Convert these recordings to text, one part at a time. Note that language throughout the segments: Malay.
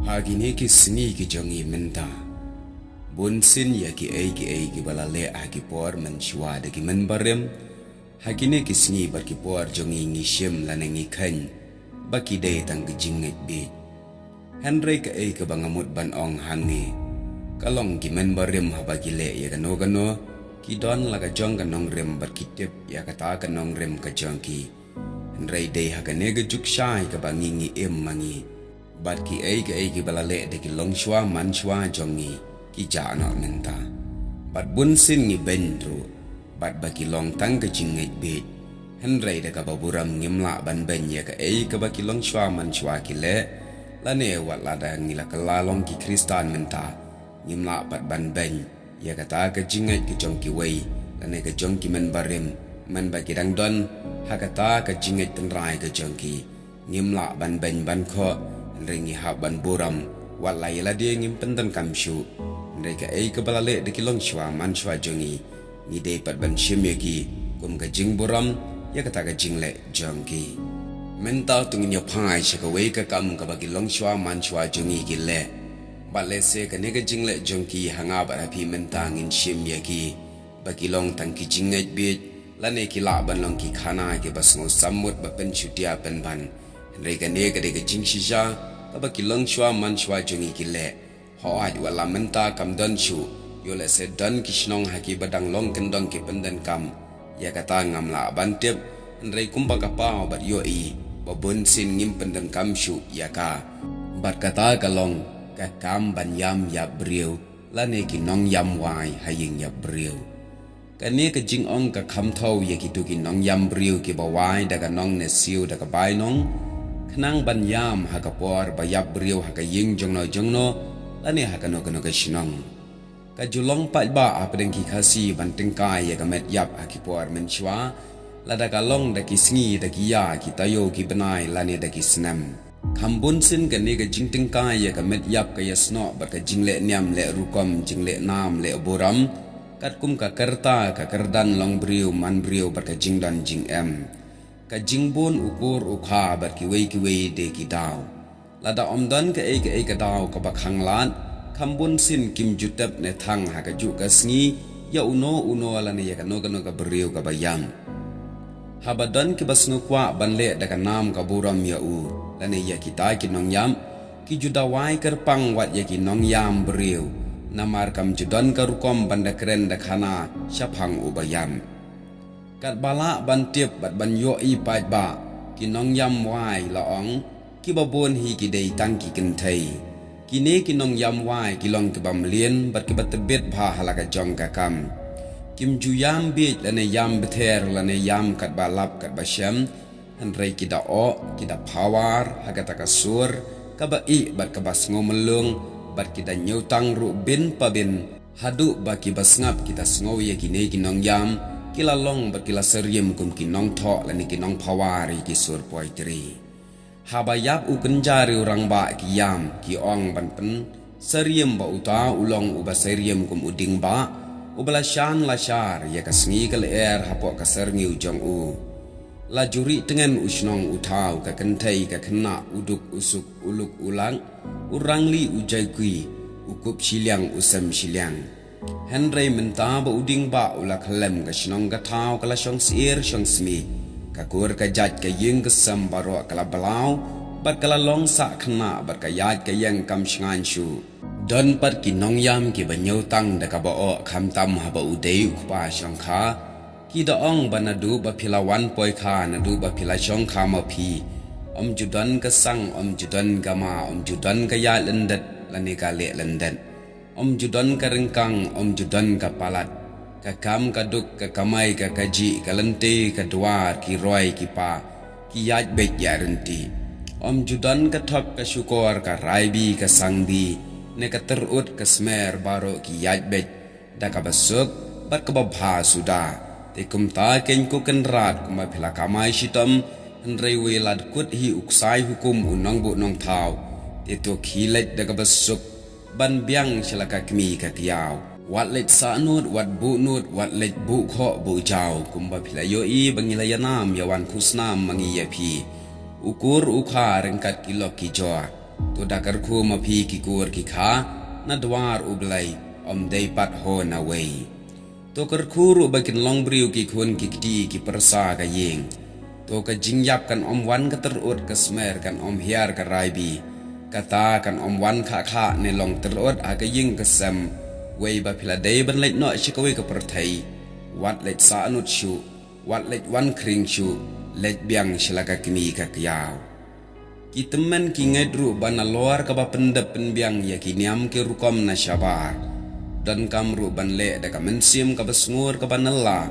Hagini ki sni ki jongi menta bunsin ya ki ai balale agi por menshwa de ki menbarem hagini ki sni bar ki por jongi ngishim lanengi khan baki de tang ki jinget bi Henry ka ai ka bangamut ban ong hangi kalong ki menbarem habagi le ya gano ki don laga jong ganong rem bar ki tip ya kata ganong rem ka jongki Henry de hagane ga jukshai ka bangingi mangi bat ki ai balale de ki longshwa manshwa jongi ki jana menta bat bunsin ni bendru bat baki long tang ke jinget bit Henry de ka baburam ngimla ban ben ya ka baki longshwa manshwa ki le lane wat lada ngila kelalong ki kristan menta ngimla bat ban ben ya kata ke jinget ki jongki wei lane ke jongki men barim man baki dang don hakata ke jinget tenrai ke jongki ngimla ban ben ban kho ringi haban buram walai la dia ngim penten kamshu mereka ke balale de kilong shwa man shwa jongi ni de pat ban shimyaki kum ga jing buram ya kata ga jingle jongki menta tungnya phai shaka wei ka kam ka bagi long shwa man shwa jongi gile bale se ka ne ga jingle jongki hanga ba phi menta ngin shimyaki bagi long tang ki jinget bit lane ki la ban long ki khana ke basngo samut ba pen chutia pen ban mereka ne ga de ga jing shisha kabaki long shwa man shwa jongi kile hoaj wala menta kam don shu yole se don kishnong haki badang long kendong ki pendan kam ya kata ngamla bantep ndrei kumba kapao bat yoi babun sin ngim pendan kam shu ya ka bat kata kalong ka kam ban yam ya briu lane ki nong yam wai haying ya briu kani ka jing ong ka kham thau ya ki tu ki nong yam briu ki bawai daga nong ne siu daga bai nong Kenang ban yam haka por bayap beriu haka ying jongno lani haka no ka shinong ka julong pat ba apdeng ki khasi ban tingkai ya ka met yap haki por menchwa lada ka long da ki sngi da ki ya ki tayo ki benai lani da ki snam khambun sin ka ne ka jing tingkai ya ka met yap ka yasno ba ka jingle nyam le rukom jingle nam le boram kat kum ka kerta ka kerdan long beriu man beriu ba ka jingdan jing em ka jingbon ukur ukha bar ki wei de ki daw lada omdan ka ka daw ka bakhang lat khambun sin kim jutap ne thang ha ka ju ka sngi ya uno la ne ya ka no ka beriu ka bayam habadan ki basnu kwa banle da ka nam ka buram ya u la ne ya kita ki nong yam ki judawai kerpang wat ya ki nong yam beriu namar kam judan ka rukom banda keren da khana shaphang u bayam kat bala ban tiep bat ban yo i pai ba ki nong yam wai la ong ki babon hi ki dei tang ki kin thai ki ne ki nong yam wai ki long ki bam lien bat ki bat bet bha halaka jong ka kam kim ju yam bi la ne yam bether la ne yam kat balap kat basham han rei ki da o ki da pawar hagata ka sur ka ba i bat ka bas ngomelung bat ki da nyutang ru bin pa bin hadu ba ki basngap kita sngo ye ki ne ki nong yam kila long berkila seriem kum kinong tho lani kinong pawari ki sur poitri habayap u kenjari orang ba ki yam ki ong ban pen seriem ba uta ulong u ba seriem kum uding ba u bala shan la shar ya ka sngi kal er hapo ka serni u jong u la juri tengen usnong utau ka kentai ka kena uduk usuk uluk ulang urangli ujai kui ukup siliang usam siliang Henry menta ba uding ba ula kalem ka shinong ka tau kala shong sir shong smi ka kur ka jat ka ying ka sam baro kala balau bat kala long sa khna bat ka yat ka yang kam shngan shu don pat ki nong yam ki ba nyau tang da ka ba o kham tam ha ba udei ukpa shong kha ki da ong ba na du ba phila wan poi kha na du ba phila shong kha ma phi judan ka sang judan ka ma judan ka ya lendat lani ka le lendat judan ka rengkang judan ka palat ka kam ka duk ka kamai ka kaji ka lente ka duar ki roi ki pa ki yaj bet ya renti judan ka thok ka syukor ka raibi ka sangbi ne ka terut ka smer baro ki yaj bet da ka basuk bat ka babha suda te kum ta ken ku kenrat kuma phila kamai shitam nrei we lad kut hi uksai hukum unang bu nong thau te to khilet da ka basuk ban biang shalaka kmi ka kiaw wat let sa nut wat bu nut wat let bu kho bu jaw kumba phila yo i bangila yanam yawan khusnam mangi ya phi ukur ukha rengkat kilo ki jo to dakar khu ma phi ki kur ki kha na dwar ublai dei pat ho na wei to kar khu ru bakin long briu ki khun ki ti ki persa ka yeng to ka jingyap kan wan ka terut ka smer kan hiar ka raibi kata kan wan kha ne long terut aga ying ka sam wei ba phila dei ban leit no shikawi ka perthai wat leit sa anut shu wat leit wan kring shu leit biang shilaka kimi ka kyau ki temen ki ngedru ban luar ka ba pendep penbiang ya ki niam ki rukom na syabar dan kamru ban le da ka mensim ka basngur ka banalla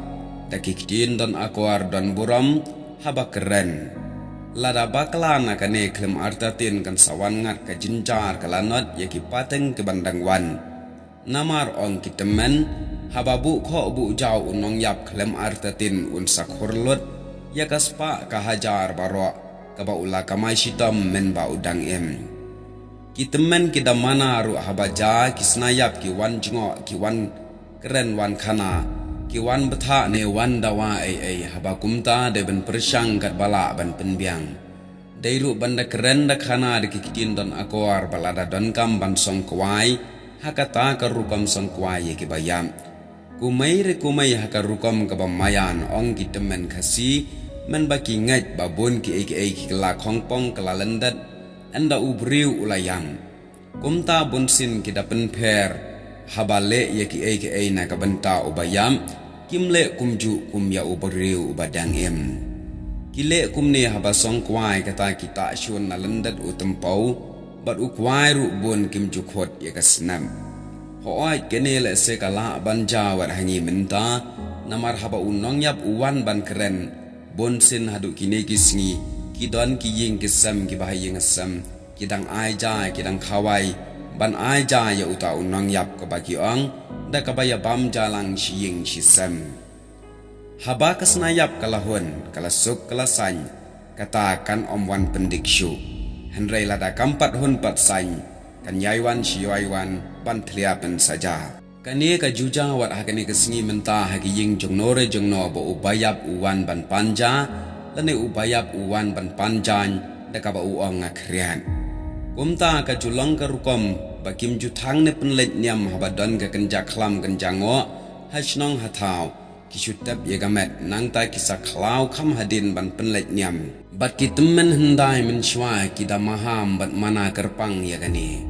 da ki kidin dan akwar dan buram haba keren lada baklana ka ne klem artatin kan sawan ngat ka jinjar ka lanot ya ki pateng ke bandang wan namar ong ki temen haba bu kho bu jau unong yap klem artatin un sakhurlut ya kaspa ka hajar baro ka ba ula kamai shitam men ba udang em ki temen ki da mana ru haba ja ki snayap ki wan jingo ki wan keren wan khana ki wan betha ne wan dawa ai haba kumta de ben persang kat bala ban penbiang deiru banda keren da khana de kikin don akwar balada don kam ban song kwai hakata ka rukam song kwai ki bayam kumai haka rukam ka bamayan ong ki temen khasi men baki ngaj babun ki ki kala khongpong kala lendat anda ubriu ulayang kumta bunsin ki da pen pher habale ya ki na ka benta ubayam kimle kumju kum ya ubriu ubadang em kile kumne haba song kwai kata kita shun na lendat utempau bat ukwai ru bun kimju khot ya kasnam hoai kenele se kala banja war hangi menta namar haba unong yap uwan ban keren bonsin hadu kine kisngi kidon ki ying kisam ki bahayeng asam kidang aja kidang khawai ban aja ya uta unong yap ka bagi ong da kabaya bam jalang shiying shisam haba kasnayap kalahun kalasuk kalasan katakan omwan pendikshu henrei lada kampat hun pat san kan yaiwan shiyaiwan ban tliapen saja kani ka juja wat hakani kesngi menta hagi ying jongnore jongno bo ubayap uwan ban panja lane ubayap uwan ban panjan da ka ba uong ngakrian kumta ka julong ka rukom bakim jutang ne penlet niam habadon ka kenja klam kenjango hasnong hatau kisutap yegamet nang ta kisa klau kham hadin ban penlet niam bat ki temen hendai menshwa ki da maham bat mana kerpang yagani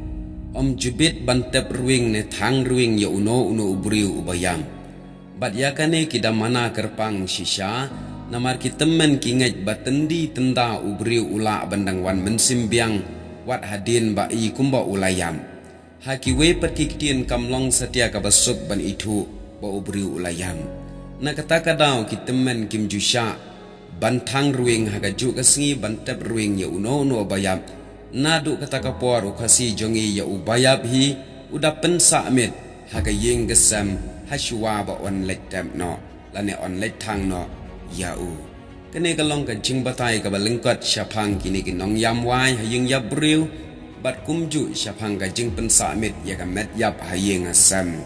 jubit ban tep ruing ne thang ruing ya uno ubriu ubayam bat yakane ki da mana kerpang shisha namar ki temen ki ngaj batendi tenda ubriu ula bandang wan mensimbiang wat hadin ba i kumba ulayam haki we perkiktin kamlong setia ka basuk ban itu ba ubriu ulayam na kata kadau ki temen kim jusha ban thang ruing haga ju kasngi ban tep ruing ya uno bayam nadu kata kapor ukasi jongi ya ubayab hi uda pensa mit haga yeng gesam hashwa ba on letem no lane on letang no ya u kene kalong ka jing batai ka balengkat syapang kini kinong yam wai hayeng yap briu bat kumju syapang ka jing pensa mit ya ka met yap hayeng asam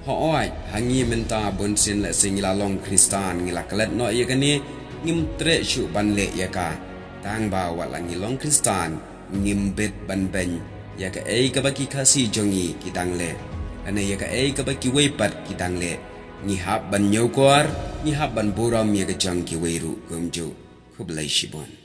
hooi hangi menta bonsin le singilalong kristan ngilaklet no ya kani ngimtre shu ban le ya ka tang ba walangi long kristan ngimbet ban ben ya ka ka baki kasi jongi kidang le ane ya ka ka baki wepat kidang le ni hab ban nyokor ni hab ban buram ya ka jang ki weiru kumju kublai shibon